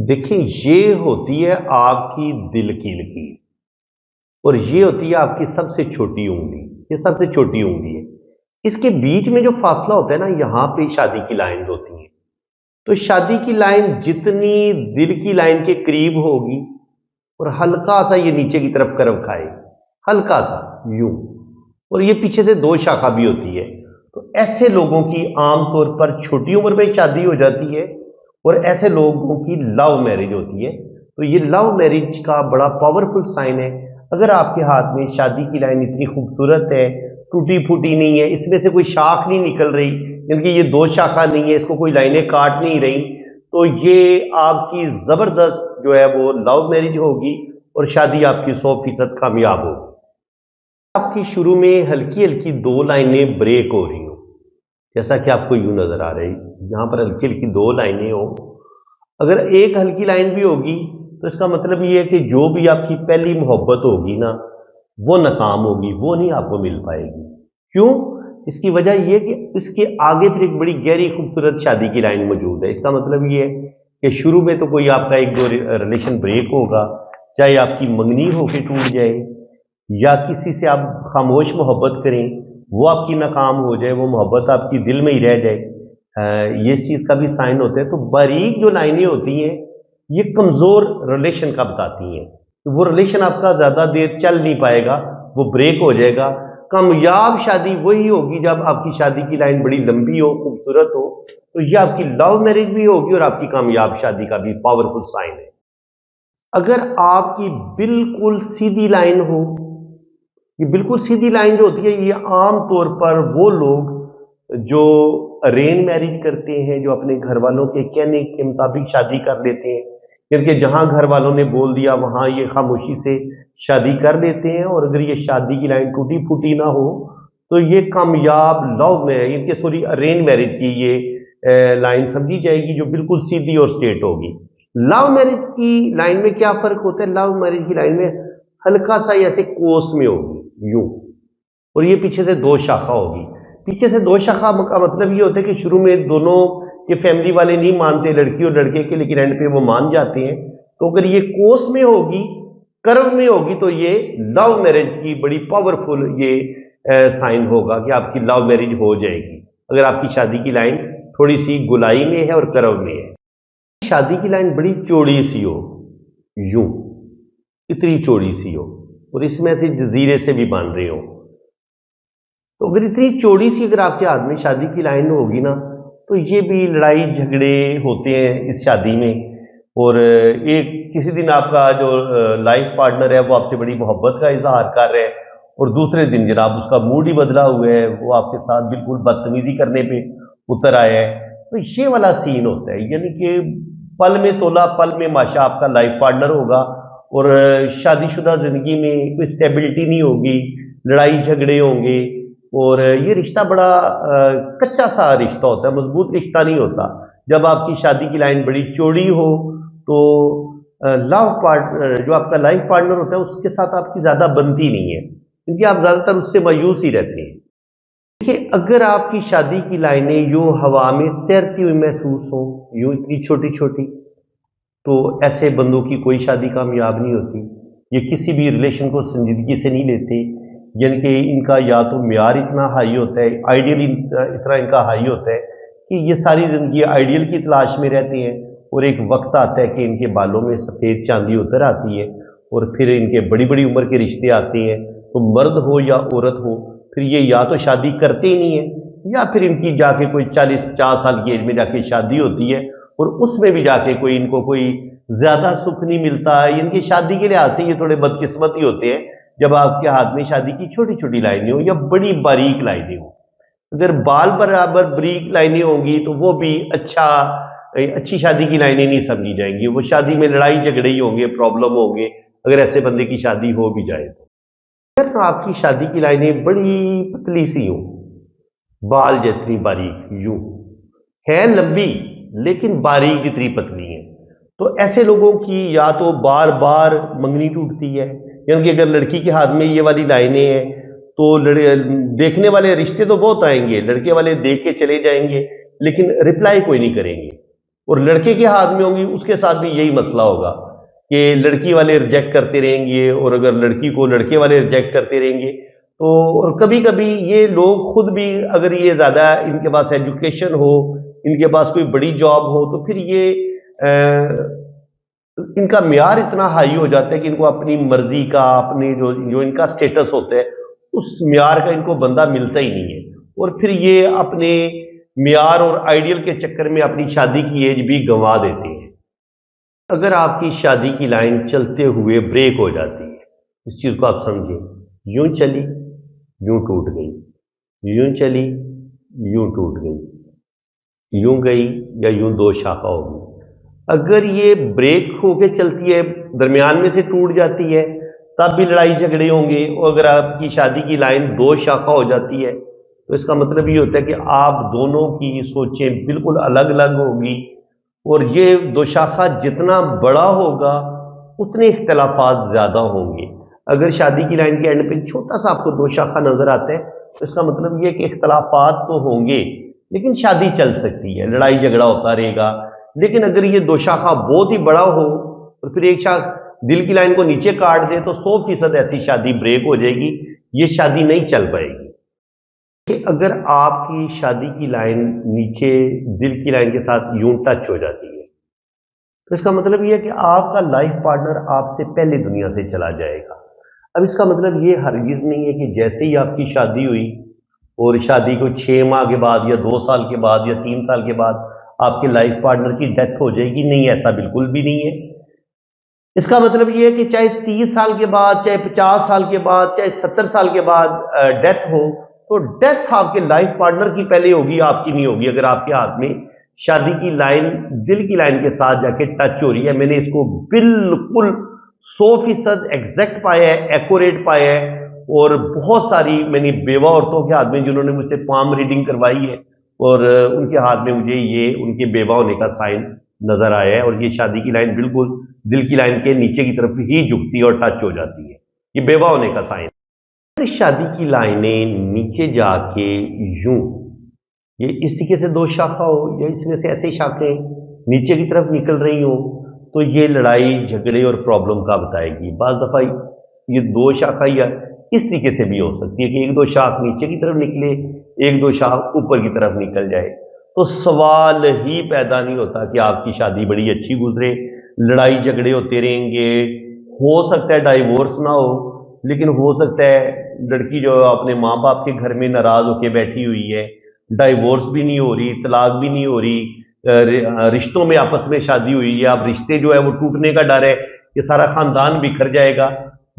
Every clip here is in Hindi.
देखिए, ये होती है आपकी दिल की लकीर और ये होती है आपकी सबसे छोटी उंगली। ये सबसे छोटी उंगली है। इसके बीच में जो फासला होता है ना, यहां पे शादी की लाइन होती है। तो शादी की लाइन जितनी दिल की लाइन के करीब होगी और हल्का सा ये नीचे की तरफ कर्व खाए, हल्का सा यूं, और ये पीछे से दो शाखा भी होती है। तो ऐसे लोगों की आमतौर पर छोटी उम्र में शादी हो जाती है और ऐसे लोगों की लव मैरिज होती है। तो ये लव मैरिज का बड़ा पावरफुल साइन है। अगर आपके हाथ में शादी की लाइन इतनी खूबसूरत है, टूटी फूटी नहीं है, इसमें से कोई शाख नहीं निकल रही, क्योंकि ये दो शाखा नहीं है, इसको कोई लाइनें काट नहीं रही, तो ये आपकी जबरदस्त जो है वो लव मैरिज होगी और शादी आपकी 100% कामयाब होगी। आपकी शुरू में हल्की हल्की दो लाइनें ब्रेक हो रही हो, जैसा कि आपको यूं नजर आ रही, यहां पर हल्की हल्की दो लाइनें हो। अगर एक हल्की लाइन भी होगी तो इसका मतलब ये है कि जो भी आपकी पहली मोहब्बत होगी ना, वो नाकाम होगी, वो नहीं आपको मिल पाएगी। क्यों? इसकी वजह यह कि इसके आगे फिर एक बड़ी गहरी खूबसूरत शादी की लाइन मौजूद है। इसका मतलब ये है कि शुरू में तो कोई आपका एक दो रिलेशन ब्रेक होगा, चाहे आपकी मंगनी होके टूट जाए या किसी से आप खामोश मोहब्बत करें, वो आपकी नाकाम हो जाए, वो मोहब्बत आपकी दिल में ही रह जाए, ये इस चीज का भी साइन होता है। तो बारीक जो लाइनें होती हैं ये कमजोर रिलेशन का बताती हैं। तो वो रिलेशन आपका ज्यादा देर चल नहीं पाएगा, वो ब्रेक हो जाएगा। कामयाब शादी वही होगी जब आपकी शादी की लाइन बड़ी लंबी हो, खूबसूरत हो। तो ये आपकी लव मैरिज भी होगी और आपकी कामयाब शादी का भी पावरफुल साइन है। अगर आपकी बिल्कुल सीधी लाइन हो, ये बिल्कुल सीधी लाइन जो होती है, ये आम तौर पर वो लोग जो अरेंज मैरिज करते हैं, जो अपने घर वालों के कहने के मुताबिक शादी कर लेते हैं, क्योंकि जहां घर वालों ने बोल दिया वहां ये खामोशी से शादी कर लेते हैं। और अगर ये शादी की लाइन टूटी फूटी ना हो तो ये कामयाब लव में इनके सॉरी अरेंज मैरिज की ये लाइन समझी जाएगी, जो बिल्कुल सीधी और स्ट्रेट होगी। लव मैरिज की लाइन में क्या फर्क होता है? लव मैरिज की लाइन में हल्का सा ऐसे कोस में होगी यूं, और ये पीछे से दो शाखा होगी। पीछे से दो शाखा का मतलब ये होता है कि शुरू में दोनों के फैमिली वाले नहीं मानते, लड़की और लड़के के, लेकिन एंड पे वो मान जाते हैं। तो अगर ये कोस में होगी, कर्व में होगी, तो ये लव मैरिज की बड़ी पावरफुल ये साइन होगा कि आपकी लव मैरिज हो जाएगी अगर आपकी शादी की लाइन थोड़ी सी गुलाई में है और कर्व में है। शादी की लाइन बड़ी चौड़ी सी हो, यूं इतनी चौड़ी सी हो, और इसमें से जजीरे से भी बन रहे हो। तो अगर इतनी चौड़ी सी अगर आपके हाथ में शादी की लाइन होगी ना, तो ये भी लड़ाई झगड़े होते हैं इस शादी में। और एक किसी दिन आपका जो लाइफ पार्टनर है वो आपसे बड़ी मोहब्बत का इजहार कर रहा है और दूसरे दिन जनाब उसका मूड ही बदला हुआ है, वो आपके साथ बिल्कुल बदतमीजी करने पे उतर आया है। तो ये वाला सीन होता है, यानी कि पल में तोला पल में माशा आपका लाइफ पार्टनर होगा और शादीशुदा जिंदगी में कोई स्टेबिलिटी नहीं होगी, लड़ाई झगड़े होंगे और ये रिश्ता बड़ा कच्चा सा रिश्ता होता है, मजबूत रिश्ता नहीं होता। जब आपकी शादी की लाइन बड़ी चौड़ी हो तो लव पार्टनर जो आपका लाइफ पार्टनर होता है उसके साथ आपकी ज्यादा बनती नहीं है, क्योंकि आप ज्यादातर उससे मायूस ही रहते हैं। देखिए, अगर आपकी शादी की लाइनें यूं हवा में तैरती हुई महसूस हो, यूं इतनी छोटी छोटी, तो ऐसे बंदों की कोई शादी कामयाब नहीं होती। ये किसी भी रिलेशन को संजीदगी से नहीं लेते, यानी कि इनका या तो म्यार इतना हाई होता है, आइडियल इतना इनका हाई होता है कि ये सारी जिंदगी आइडियल की तलाश में रहते हैं और एक वक्त आता है कि इनके बालों में सफेद चांदी उतर आती है और फिर इनके बड़ी बड़ी उम्र के रिश्ते आते हैं। तो मर्द हो या औरत हो, फिर ये या तो शादी करते ही नहीं है या फिर इनकी जाके कोई 40-50 साल की एज में जाके शादी होती है और उसमें भी जाके कोई इनको कोई ज्यादा सुख नहीं मिलता है। इनकी शादी के लिहाज से ये थोड़े बदकिस्मत ही होते हैं जब आपके हाथ में शादी की छोटी छोटी लाइनें हो या बड़ी बारीक लाइनें हो। अगर बाल बराबर बारीक लाइनें होंगी तो वो भी अच्छी शादी की लाइनें नहीं समझी जाएंगी, वो शादी में लड़ाई झगड़े ही होंगे, प्रॉब्लम होंगे अगर ऐसे बंदे की शादी हो भी जाए तो। अगर आपकी शादी की लाइनें बड़ी पतली सी हो, बाल जितनी बारीक, यूं है लंबी लेकिन बारीक जितनी पतली है, तो ऐसे लोगों की या तो बार बार मंगनी टूटती है, यानी कि अगर लड़की के हाथ में ये वाली लाइनें हैं तो देखने वाले रिश्ते तो बहुत आएंगे, लड़के वाले देख के चले जाएंगे लेकिन रिप्लाई कोई नहीं करेंगे। और लड़के के हाथ में होंगी, उसके साथ भी यही मसला होगा कि लड़की वाले रिजेक्ट करते रहेंगे, और अगर लड़की को लड़के वाले रिजेक्ट करते रहेंगे तो, और कभी कभी ये लोग खुद भी, अगर ये ज़्यादा इनके पास एजुकेशन हो, इनके पास कोई बड़ी जॉब हो, तो फिर ये इनका म्यार इतना हाई हो जाता है कि इनको अपनी मर्जी का, अपने जो इनका स्टेटस होता है उस म्यार का इनको बंदा मिलता ही नहीं है, और फिर ये अपने म्यार और आइडियल के चक्कर में अपनी शादी की एज भी गंवा देते हैं। अगर आपकी शादी की लाइन चलते हुए ब्रेक हो जाती है, इस चीज को आप समझें, यूं चली यूं टूट गई, यूं चली यूं टूट गई, यूं गई या यूं दो शाखा होगी। अगर ये ब्रेक होके चलती है, दरमियान में से टूट जाती है, तब भी लड़ाई झगड़े होंगे। और अगर आपकी शादी की लाइन दो शाखा हो जाती है तो इसका मतलब ये होता है कि आप दोनों की सोचें बिल्कुल अलग अलग होगी, और ये दो शाखा जितना बड़ा होगा उतने इख्तलाफात ज्यादा होंगे। अगर शादी की लाइन के एंड पे छोटा सा आपको दो शाखा नजर आता है तो इसका मतलब ये कि इख्तलाफात तो होंगे लेकिन शादी चल सकती है, लड़ाई झगड़ा होता रहेगा। लेकिन अगर ये दो शाखा बहुत ही बड़ा हो और फिर एक शाख दिल की लाइन को नीचे काट दे तो 100% ऐसी शादी ब्रेक हो जाएगी, ये शादी नहीं चल पाएगी। कि अगर आपकी शादी की लाइन नीचे दिल की लाइन के साथ यूं टच हो जाती है तो इसका मतलब यह है कि आपका लाइफ पार्टनर आपसे पहले दुनिया से चला जाएगा। अब इसका मतलब ये हरगिज नहीं है कि जैसे ही आपकी शादी हुई और शादी को 6 माह के बाद या 2 साल के बाद या 3 साल के बाद आपके लाइफ पार्टनर की डेथ हो जाएगी। नहीं, ऐसा बिल्कुल भी नहीं है। इसका मतलब यह है कि चाहे 30 साल के बाद, चाहे 50 साल के बाद, चाहे 70 साल के बाद डेथ हो, तो डेथ आपके लाइफ पार्टनर की पहले होगी, आपकी नहीं होगी। अगर आपके हाथ में शादी की लाइन दिल की लाइन के साथ जाके टच हो रही है, मैंने इसको बिल्कुल 100% एग्जैक्ट पाया है, एक्यूरेट पाया है। और बहुत सारी मैंने बेवा औरतों के हाथ में जिन्होंने मुझसे पाम रीडिंग करवाई है और उनके हाथ में मुझे ये उनके बेवा होने का साइन नजर आया है, और ये शादी की लाइन बिल्कुल दिल की लाइन के नीचे की तरफ ही झुकती है और टच हो जाती है, ये बेवा होने का साइन। शादी की लाइनें नीचे जाके यूं, ये इस तरीके से दो शाखा हो या इसमें से ऐसे शाखें नीचे की तरफ निकल रही हो, तो ये लड़ाई झगड़े और प्रॉब्लम का बताएगी। बाज दफा ये दो शाखा या इस तरीके से भी हो सकती है कि एक दो शाख नीचे की तरफ निकले, एक दो शाख ऊपर की तरफ निकल जाए, तो सवाल ही पैदा नहीं होता कि आपकी शादी बड़ी अच्छी गुजरे। लड़ाई झगड़े होते रहेंगे, हो सकता है डाइवोर्स ना हो, लेकिन हो सकता है लड़की जो अपने माँ बाप के घर में नाराज होकर बैठी हुई है, डाइवोर्स भी नहीं हो रही, तलाक भी नहीं हो रही, रिश्तों में आपस में शादी हुई है, अब रिश्ते जो है वो टूटने का डर है कि सारा खानदान बिखर जाएगा।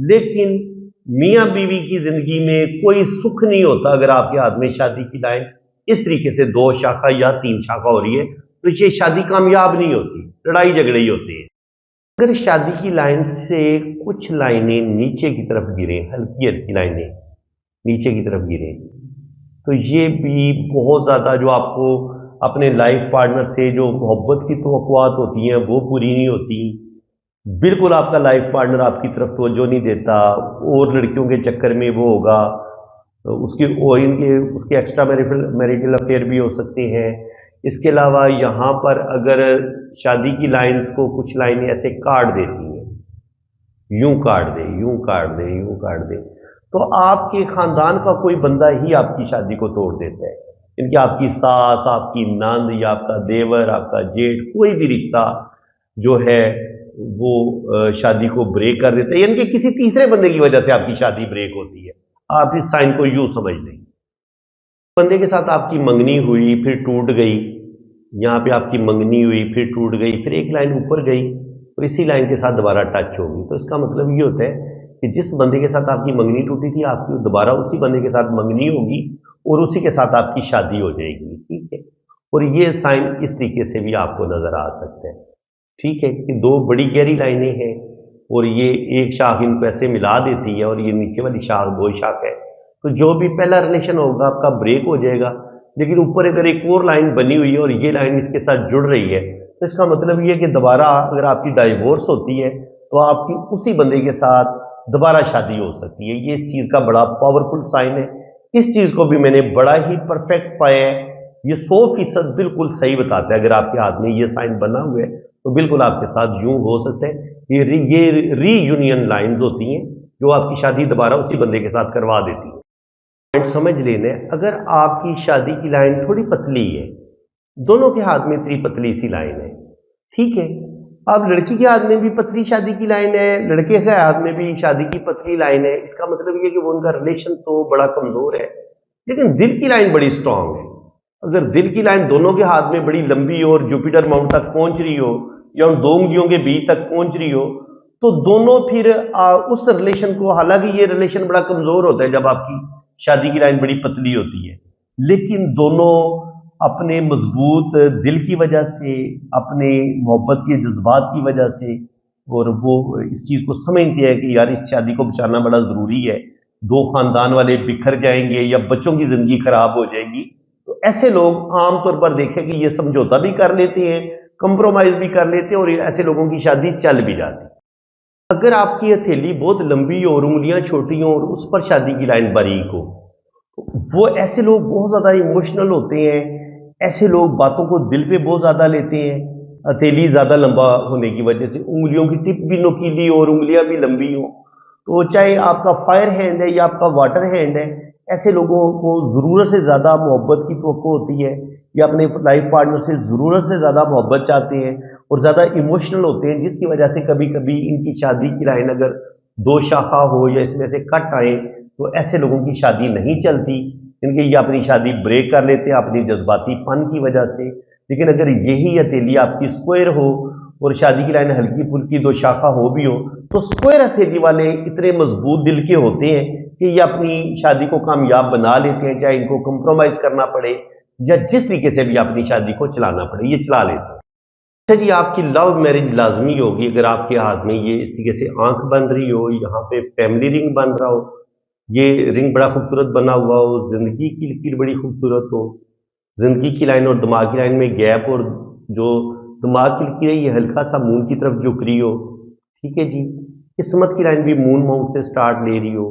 लेकिन मियाँ बीवी की जिंदगी में कोई सुख नहीं होता अगर आपके हाथ में शादी की लाइन इस तरीके से दो शाखा या 3 शाखा हो रही है, तो ये शादी कामयाब नहीं होती, लड़ाई झगड़े ही होते हैं। अगर शादी की लाइन से कुछ लाइनें नीचे की तरफ गिरे, हल्की हल्की लाइनें नीचे की तरफ गिरे, तो ये भी बहुत ज्यादा जो आपको अपने लाइफ पार्टनर से जो मोहब्बत की तवक्कुआत होती हैं वो पूरी नहीं होती। बिल्कुल आपका लाइफ पार्टनर आपकी तरफ तवज्जो नहीं देता, और लड़कियों के चक्कर में वो होगा, उसके एक्स्ट्रा मैरिटल अफेयर भी हो सकते हैं। इसके अलावा यहाँ पर अगर शादी की लाइंस को कुछ लाइनें ऐसे काट देती हैं, यूं काट दे, यूं काट दे, यूं काट दे, तो आपके खानदान का कोई बंदा ही आपकी शादी को तोड़ देता है। इनकी आपकी सास, आपकी नंद या आपका देवर, आपका जेठ, कोई भी रिश्ता जो है वो शादी को ब्रेक कर देता है, यानी कि किसी तीसरे बंदे की वजह से आपकी शादी ब्रेक होती है। आप इस साइन को यूं समझ लें, बंदे के साथ आपकी मंगनी हुई फिर टूट गई, यहाँ पे आपकी मंगनी हुई फिर टूट गई, फिर एक लाइन ऊपर गई और इसी लाइन के साथ दोबारा टच होगी, तो इसका मतलब ये होता है कि जिस बंदे के साथ आपकी मंगनी टूटी थी, आपकी दोबारा उसी बंदे के साथ मंगनी होगी और उसी के साथ आपकी शादी हो जाएगी। ठीक है, और ये साइन इस तरीके से भी आपको नजर आ सकता है। ठीक है, कि दो बड़ी गहरी लाइनें हैं और ये एक शाख इनको ऐसे मिला देती है और ये नीचे वाली शाख दो शाख है, तो जो भी पहला रिलेशन होगा आपका ब्रेक हो जाएगा। लेकिन ऊपर अगर एक और लाइन बनी हुई है और ये लाइन इसके साथ जुड़ रही है, तो इसका मतलब ये है कि दोबारा अगर आपकी डाइवोर्स होती है तो आपकी उसी बंदे के साथ दोबारा शादी हो सकती है। ये इस चीज का बड़ा पावरफुल साइन है। इस चीज को भी मैंने बड़ा ही परफेक्ट पाया है। ये 100% बिल्कुल सही बताता है। अगर आपके हाथ में ये साइन बना हुआ है तो बिल्कुल आपके साथ यूं हो सकता है। ये रीयूनियन लाइंस होती हैं जो आपकी शादी दोबारा उसी बंदे के साथ करवा देती है। पॉइंट समझ लेना है, अगर आपकी शादी की लाइन थोड़ी पतली है, दोनों के हाथ में इतनी पतली सी लाइन है, ठीक है। अब लड़की के हाथ में भी पतली शादी की लाइन है, लड़के के हाथ में भी शादी की पतली लाइन है। इसका मतलब ये कि वो उनका रिलेशन तो बड़ा कमजोर है, लेकिन दिल की लाइन बड़ी स्ट्रांग है। अगर दिल की लाइन दोनों के हाथ में बड़ी लंबी हो और जुपिटर माउंट तक पहुंच रही हो या उन दो उंगलियों के बीच तक पहुंच रही हो, तो दोनों फिर उस रिलेशन को, हालांकि ये रिलेशन बड़ा कमजोर होता है जब आपकी शादी की लाइन बड़ी पतली होती है, लेकिन दोनों अपने मजबूत दिल की वजह से, अपने मोहब्बत के जज्बात की वजह से, और वो इस चीज को समझते हैं कि यार इस शादी को बचाना बड़ा जरूरी है, दो खानदान वाले बिखर जाएंगे या बच्चों की जिंदगी खराब हो जाएगी, तो ऐसे लोग आमतौर पर देखें कि ये समझौता भी कर लेते हैं, कंप्रोमाइज भी कर लेते हैं और ऐसे लोगों की शादी चल भी जाती है। अगर आपकी हथेली बहुत लंबी हो और उंगलियां छोटी हो और उस पर शादी की लाइन बारीक हो, वो ऐसे लोग बहुत ज्यादा इमोशनल होते हैं। ऐसे लोग बातों को दिल पे बहुत ज्यादा लेते हैं। हथेली ज्यादा लंबा होने की वजह से उंगलियों की टिप भी नुकीली हो और उंगलियां भी लंबी हो, तो चाहे आपका फायर हैंड है या आपका वाटर हैंड है, ऐसे लोगों को जरूरत से ज्यादा मोहब्बत की तवक्को होती है या अपने लाइफ पार्टनर से जरूरत से ज्यादा मोहब्बत चाहते हैं और ज्यादा इमोशनल होते हैं, जिसकी वजह से कभी कभी इनकी शादी की लाइन अगर दो शाखा हो या इसमें से कट आए तो ऐसे लोगों की शादी नहीं चलती, इनके ये अपनी शादी ब्रेक कर लेते हैं अपनी जज्बातीपन की वजह से। लेकिन अगर यही हथेली आपकी स्क्वायर हो और शादी की लाइन हल्की फुल्की दो शाखा हो भी हो, तो स्क्वायर हथेली वाले इतने मजबूत दिल के होते हैं कि ये अपनी शादी को कामयाब बना लेते हैं, चाहे इनको कंप्रोमाइज करना पड़े या जिस तरीके से भी अपनी शादी को चलाना पड़े, ये चला लेते हैं। अच्छा जी, आपकी लव मैरिज लाजमी होगी अगर आपके हाथ में ये इस तरीके से आंख बन रही हो, यहाँ पे फैमिली रिंग बन रहा हो, ये रिंग बड़ा खूबसूरत बना हुआ हो, जिंदगी की लकीर बड़ी खूबसूरत हो, जिंदगी की लाइन और दिमाग की लाइन में गैप, और जो दिमाग की लकीर है ये हल्का सा मून की तरफ झुक रही हो, ठीक है जी। किस्मत की लाइन भी मून माउंट से स्टार्ट ले रही हो,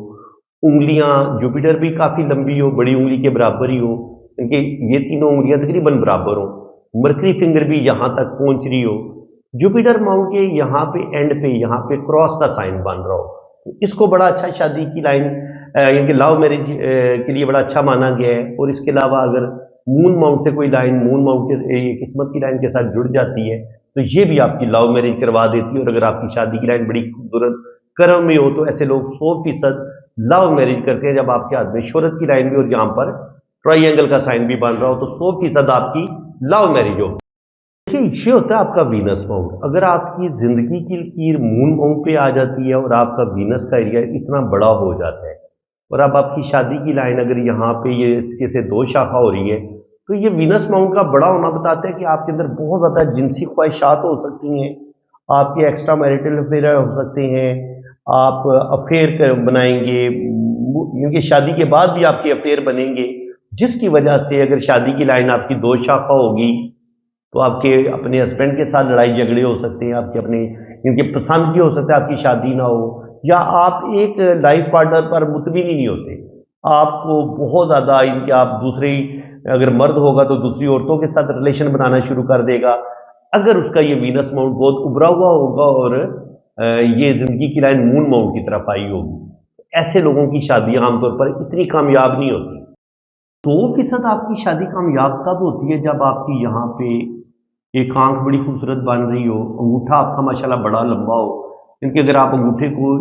उंगलियां जुपिटर भी काफी लंबी हो, बड़ी उंगली के बराबर ही हो, क्योंकि ये तीनों उंगलियां तकरीबन बराबर हो, मरकरी फिंगर भी यहां तक पहुंच रही हो, जुपिटर माउंट के यहाँ पे एंड पे यहाँ पे क्रॉस का साइन बन रहा हो, इसको बड़ा अच्छा शादी की लाइन यानी कि लव मैरिज के लिए बड़ा अच्छा माना गया है। और इसके अलावा अगर मून माउंट से कोई लाइन मून माउंट के किस्मत की लाइन के साथ जुड़ जाती है तो ये भी आपकी लव मैरिज करवा देती है। और अगर आपकी शादी की लाइन बड़ी खूबसूरत कर्म में हो तो ऐसे लोग 100% लव मैरिज करते हैं जब आपके हाथ में शोहरत की लाइन भी और यहाँ पर ट्राइंगल का साइन भी बन रहा हो, तो 100% आपकी लव मैरिज हो। देखिए, ये होता है आपका वीनस माउंट। अगर आपकी जिंदगी की लकीर मून माउंट पे आ जाती है और आपका वीनस का एरिया इतना बड़ा हो जाता है और अब आपकी शादी की लाइन अगर यहाँ पे ये इसके से दो शाखा हो रही है, तो ये वीनस माउंट का बड़ा होना बताता है कि आपके अंदर बहुत ज्यादा जिनसी ख्वाहिशात हो सकती हैं, आपके एक्स्ट्रा मैरिटल अफेयर हो सकते हैं, आप अफेयर बनाएंगे, क्योंकि शादी के बाद भी आपके अफेयर बनेंगे, जिसकी वजह से अगर शादी की लाइन आपकी दो शाखा होगी तो आपके अपने हस्बैंड के साथ लड़ाई झगड़े हो सकते हैं, आपके अपने इनके पसंद की हो सकता है आपकी शादी ना हो, या आप एक लाइफ पार्टनर पर मुतमिन ही नहीं होते, आपको बहुत ज्यादा इनके, आप दूसरी अगर मर्द होगा तो दूसरी औरतों के साथ रिलेशन बनाना शुरू कर देगा अगर उसका ये वीनस माउंट बहुत उभरा हुआ होगा और ये जिंदगी की लाइन मून माउंट की तरफ आई होगी। ऐसे लोगों की शादियां आमतौर पर इतनी कामयाब नहीं होती। 100% आपकी शादी कामयाब तब होती है जब आपकी यहाँ पे एक आंख बड़ी खूबसूरत बन रही हो, अंगूठा आपका माशाल्लाह बड़ा लंबा हो, क्योंकि अगर आप अंगूठे को